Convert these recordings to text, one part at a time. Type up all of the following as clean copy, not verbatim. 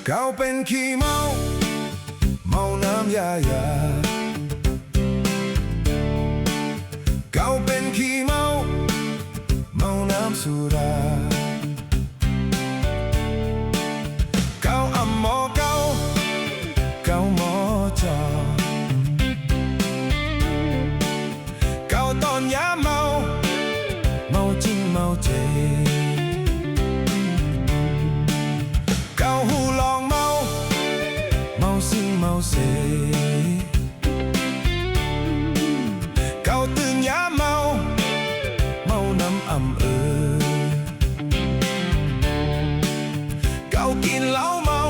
เก่าเป็นขี้เมาเมาน้ำยายาเก่าเป็นขี้เมาเมาน้ำสุราเก่าอ่ำหมอเก่าเก่าหมอจอเก่าตอนยาเมาเมาจริงเมาเจเก่าหูลองเมาเมาซิงเมาเสเก่าตื่นยาเมาเมาน้ำอ่ำเก่ากินเหล้าเมา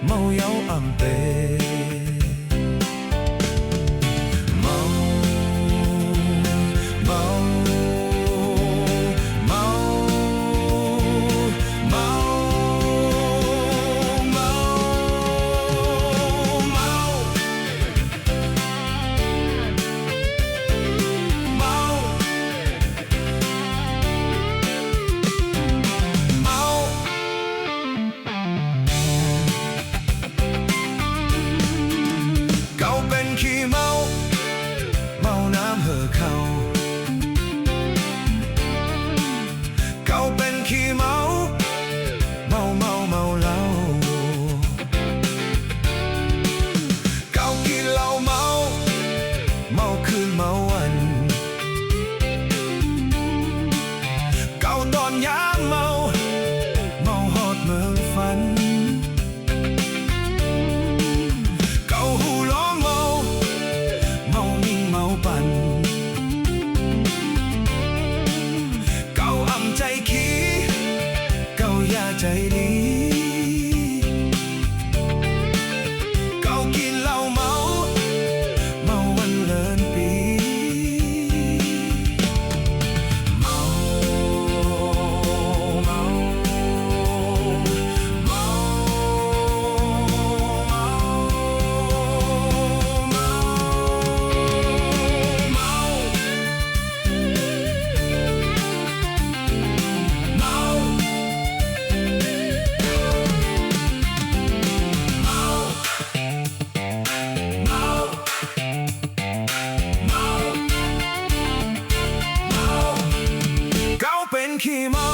เมาเย้าอ่ำเตเมาเมาเมาเมาเมาเมาเมาเมาเก่าเป็นขี้เมาเมาน้ำเห่อเขาเก่าเป็นขี้เมาเมาเมาเมาเหล้าเก่ากินเหล้าเมาเมาคืนเมาวันเก่าตอนยามเมาเมาหอดเมืองฝันเก่าหูร้องเมาเมามิ่งเมาปั่นเก่าอ่ำใจขี้เก่าอย่าใจดีเก่ากินเหล้าเมาเมาวันเลินปีเมาเมาเมาเมาเมาเมาเมาเก่าเป็นขี้เมา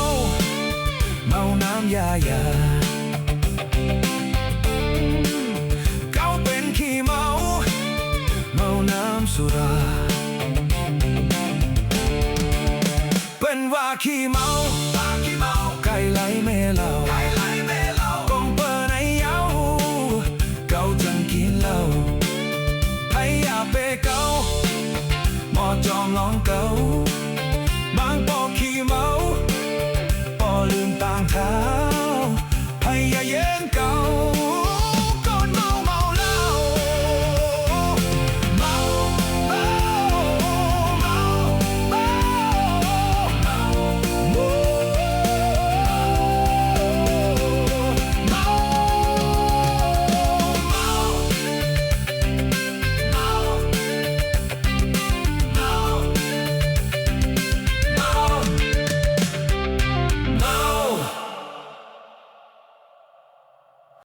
เมาน้ำยายาเก่าเป็นขี้เมาเมาน้ำสุราเป็นว่าขี้เมาไก่ไหลแม่เหล่ากงเปิดในเย้าเก่าจังกินเหล้าไผอยากเปเก่าหมอจอมร้องเก่าบางปอขี้เมาปอลืมต่างทาง